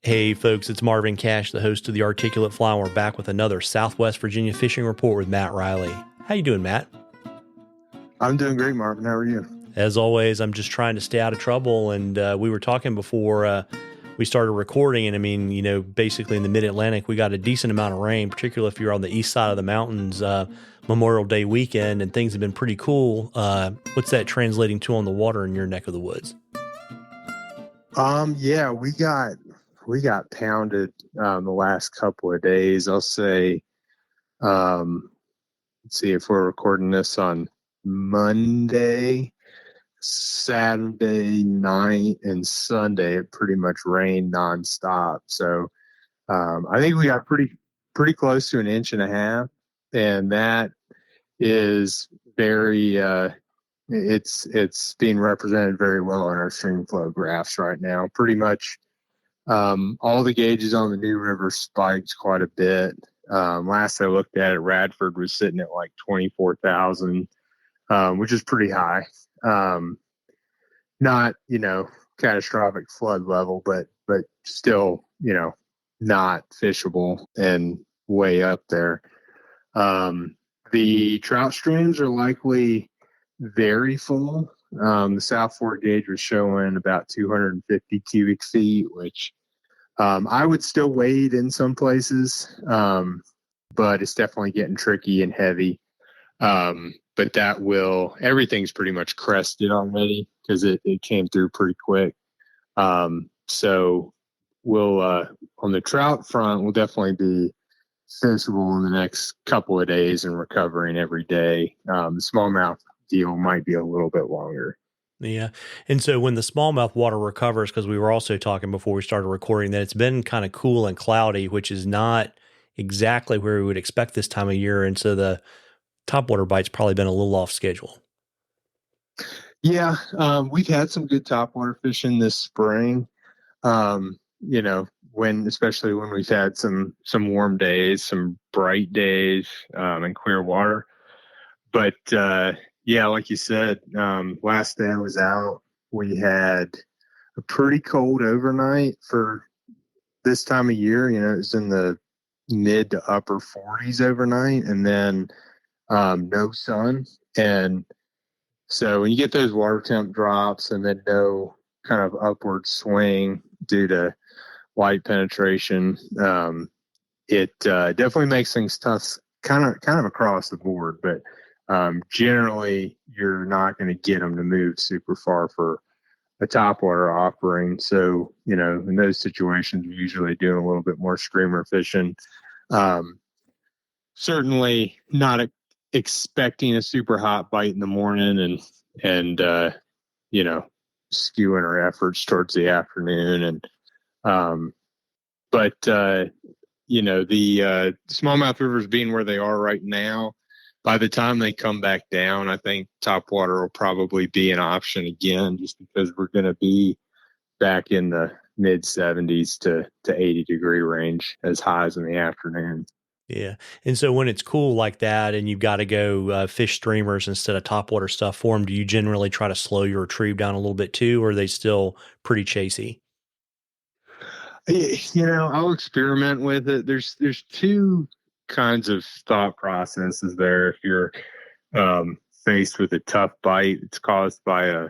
Hey folks, it's Marvin Cash, the host of the Articulate Fly, and we're back with another Southwest Virginia fishing report with Matt Reilly. How you doing, Matt? I'm doing great, Marvin. How are you? As always, I'm just trying to stay out of trouble, and we were talking before we started recording, and I mean, basically in the mid-Atlantic, we got a decent amount of rain, particularly if you're on the east side of the mountains, Memorial Day weekend, and things have been pretty cool. What's that translating to on the water in your neck of the woods? Yeah, we got pounded the last couple of days. I'll say, let's see, if we're recording this on Monday, Saturday night, and Sunday, it pretty much rained nonstop. So I think we got pretty close to an inch and a half, and that is very it's being represented very well in our stream flow graphs right now. Pretty much all the gauges on the New River spiked quite a bit. Last I looked at it, Radford was sitting at like 24,000, which is pretty high. Not, catastrophic flood level, but still, not fishable and way up there. The trout streams are likely very full. The South Fork gauge was showing about 250 cubic feet, which I would still wade in some places, but it's definitely getting tricky and heavy. But everything's pretty much crested already because it came through pretty quick. So we'll, on the trout front, we'll definitely be fishable in the next couple of days and recovering every day. The smallmouth deal might be a little bit longer. Yeah. And so when the smallmouth water recovers, because we were also talking before we started recording that it's been kind of cool and cloudy, which is not exactly where we would expect this time of year. And so the topwater bite's probably been a little off schedule. Yeah, we've had some good topwater fishing this spring. Especially when we've had some warm days, some bright days, and clear water. But yeah, like you said, last day I was out, we had a pretty cold overnight for this time of year. It was in the mid to upper 40s overnight, and then no sun. And so when you get those water temp drops and then no kind of upward swing due to light penetration, it definitely makes things tough, kind of across the board. But generally, you're not going to get them to move super far for a topwater offering. So, in those situations, we're usually doing a little bit more streamer fishing. Certainly not expecting a super hot bite in the morning and skewing our efforts towards the afternoon. But the smallmouth rivers being where they are right now, by the time they come back down, I think topwater will probably be an option again, just because we're going to be back in the mid 70s to 80-degree range as highs in the afternoon. Yeah. And so when it's cool like that and you've got to go fish streamers instead of topwater stuff for them, do you generally try to slow your retrieve down a little bit too, or are they still pretty chasey? I'll experiment with it. There's two kinds of thought processes there. If you're faced with a tough bite, it's caused by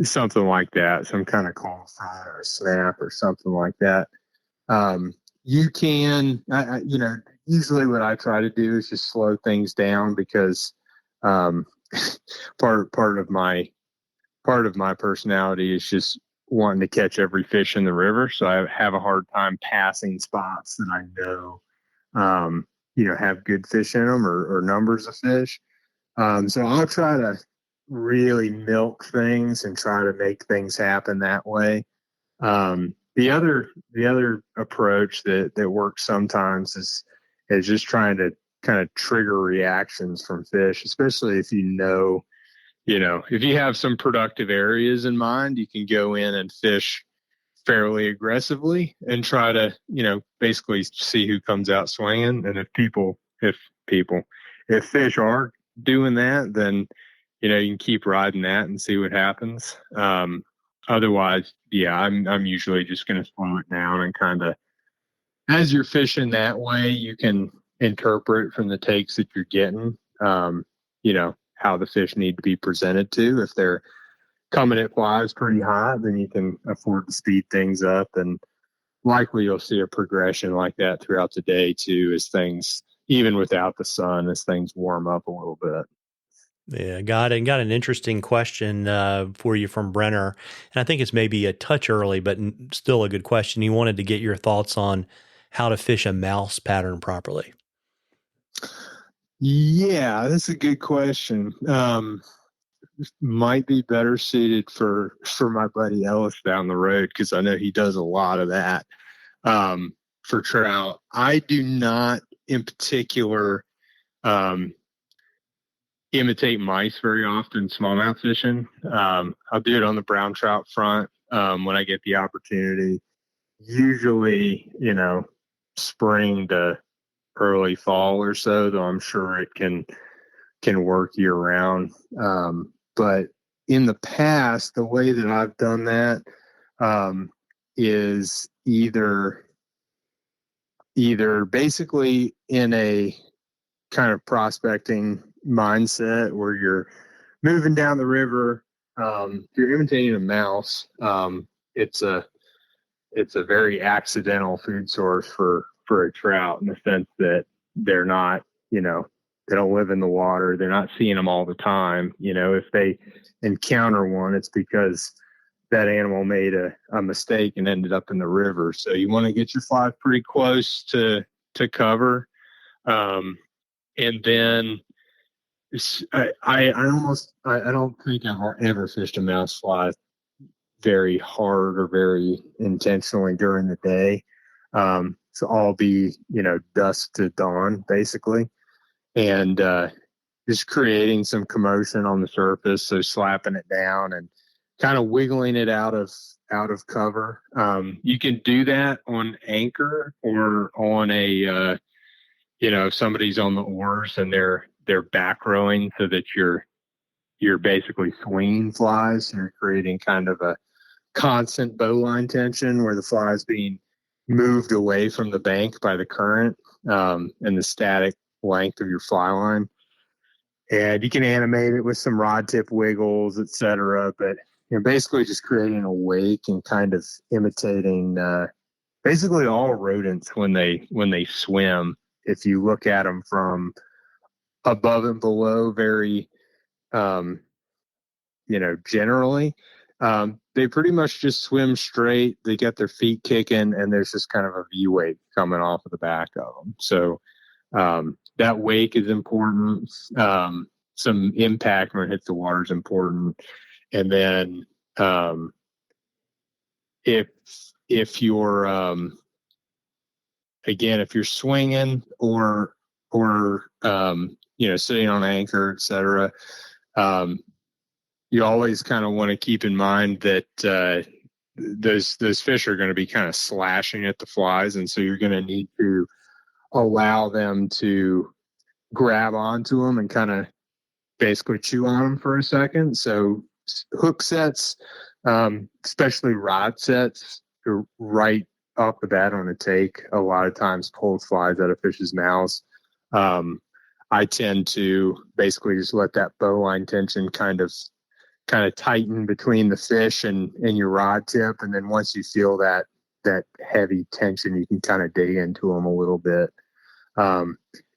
something like that, some kind of cold front or a snap or something like that. You can, usually what I try to do is just slow things down because part of my personality is just wanting to catch every fish in the river. So I have a hard time passing spots that I know, have good fish in them or numbers of fish. So I'll try to really milk things and try to make things happen that way. The other approach that works sometimes is just trying to kind of trigger reactions from fish, especially if if you have some productive areas in mind, you can go in and fish fairly aggressively and try to, basically see who comes out swinging. And if fish are doing that, then, you can keep riding that and see what happens. Otherwise, yeah, I'm usually just going to slow it down and kind of, as you're fishing that way, you can interpret from the takes that you're getting, how the fish need to be presented to. If they're coming at flies pretty hot, then you can afford to speed things up. And likely you'll see a progression like that throughout the day too, as things, even without the sun, as things warm up a little bit. Yeah, got it. Got an interesting question for you from Brenner, and I think it's maybe a touch early, but still a good question. He wanted to get your thoughts on how to fish a mouse pattern properly. Yeah, that's a good question. Might be better suited for my buddy Ellis down the road, because I know he does a lot of that for trout. I do not, in particular, um, imitate mice very often smallmouth fishing. I'll do it on the brown trout front when I get the opportunity. Usually, spring to early fall or so, though I'm sure it can work year round. But in the past, the way that I've done that is either basically in a kind of prospecting mindset where you're moving down the river. You're imitating a mouse. It's a very accidental food source for a trout, in the sense that they're not, they don't live in the water. They're not seeing them all the time. If they encounter one, it's because that animal made a mistake and ended up in the river. So you want to get your fly pretty close to cover. And then I don't think I've ever fished a mouse fly very hard or very intentionally during the day. So I'll be, dusk to dawn basically, and just creating some commotion on the surface. So slapping it down and kind of wiggling it out of cover. You can do that on anchor or on a if somebody's on the oars and they're back rowing, so that you're basically swinging flies. You're creating kind of a constant bowline tension where the fly is being moved away from the bank by the current and the static length of your fly line. And you can animate it with some rod tip wiggles, etc. But basically just creating a wake and kind of imitating basically all rodents when they swim. If you look at them from above and below, very generally, they pretty much just swim straight. They get their feet kicking, and there's just kind of a V wake coming off of the back of them. So that wake is important. Some impact when it hits the water is important. And then if you're again, if you're swinging or sitting on anchor, etc., you always kind of want to keep in mind that those fish are going to be kind of slashing at the flies, and so you're going to need to allow them to grab onto them and kind of basically chew on them for a second. So hook sets, especially rod sets, are right off the bat on a take, a lot of times pulls flies out of fish's mouths. I tend to basically just let that bowline tension kind of tighten between the fish and your rod tip, and then once you feel that heavy tension, you can kind of dig into them a little bit.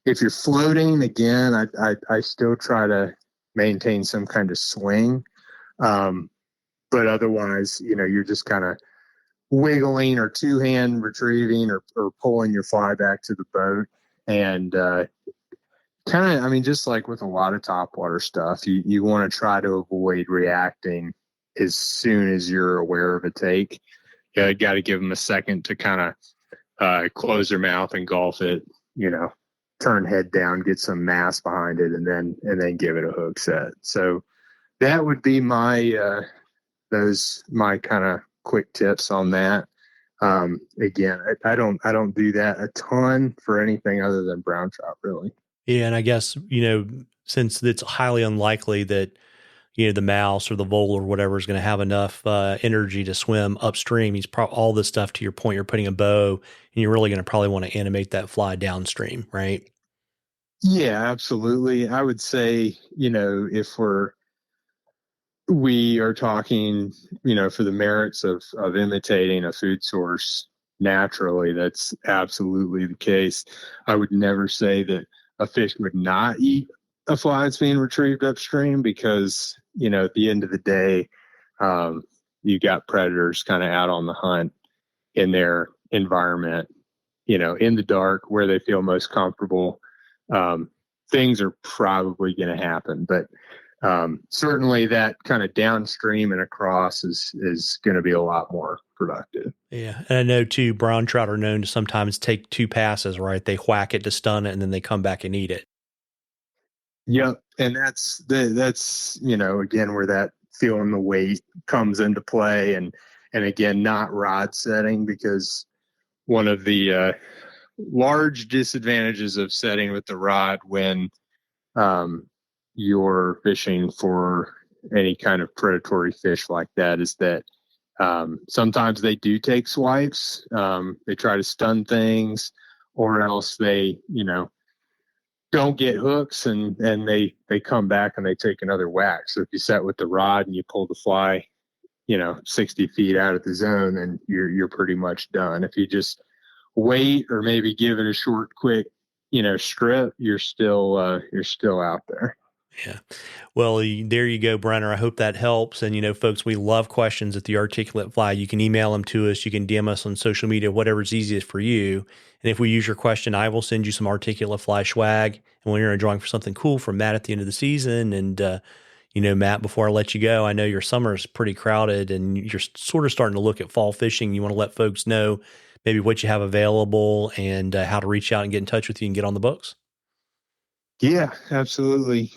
If you're floating, again, I still try to maintain some kind of swing, but otherwise, you're just kind of wiggling or two-hand retrieving or pulling your fly back to the boat. And just like with a lot of topwater stuff, you want to try to avoid reacting as soon as you're aware of a take. You got to give them a second to kind of close their mouth, engulf it, turn head down, get some mass behind it, and then give it a hook set. So that would be my kind of quick tips on that. Again, I don't do that a ton for anything other than brown trout, really. Yeah, and I guess, since it's highly unlikely that the mouse or the vole or whatever is going to have enough energy to swim upstream. He's all this stuff, to your point, you're putting a bow, and you're really going to probably want to animate that fly downstream, right? Yeah, absolutely. I would say, if we are talking, for the merits of imitating a food source naturally, that's absolutely the case. I would never say that a fish would not eat a fly that's being retrieved upstream because, at the end of the day, you got predators kind of out on the hunt in their environment, in the dark where they feel most comfortable. Things are probably going to happen, but certainly that kind of downstream and across is going to be a lot more productive. Yeah. And I know too, brown trout are known to sometimes take 2 passes, right? They whack it to stun it and then they come back and eat it. Yep. And that's again, where that feeling the weight comes into play. And again, not rod setting, because one of the large disadvantages of setting with the rod when you're fishing for any kind of predatory fish like that is that sometimes they do take swipes. They try to stun things, or else they, don't get hooks and they come back and they take another whack. So if you set with the rod and you pull the fly, 60 feet out of the zone, then you're pretty much done. If you just wait or maybe give it a short, quick, strip, you're still out there. Yeah. Well, there you go, Brenner. I hope that helps. And, folks, we love questions at the Articulate Fly. You can email them to us. You can DM us on social media, whatever's easiest for you. And if we use your question, I will send you some Articulate Fly swag. And when you're drawing for something cool from Matt at the end of the season. And, Matt, before I let you go, I know your summer is pretty crowded and you're sort of starting to look at fall fishing. You want to let folks know maybe what you have available and how to reach out and get in touch with you and get on the books. Yeah, absolutely.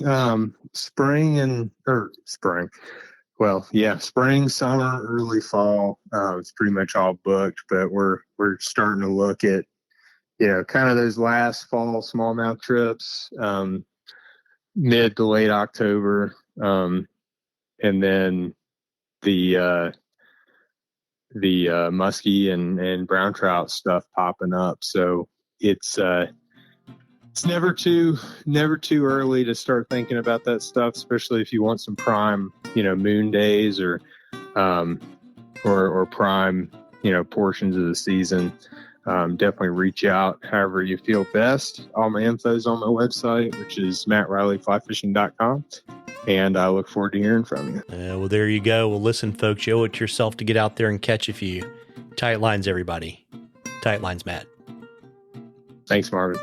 Spring. Well, yeah, spring, summer, early fall. It's pretty much all booked, but we're starting to look at, kind of those last fall smallmouth trips, mid to late October, and then the muskie and brown trout stuff popping up. So it's never too early to start thinking about that stuff, especially if you want some prime, moon days or prime, portions of the season. Definitely reach out however you feel best. All my info is on my website, which is mattreillyflyfishing.com. And I look forward to hearing from you. Well, there you go. Well, listen, folks, you owe it to yourself to get out there and catch a few. Tight lines, everybody. Tight lines, Matt. Thanks, Marvin.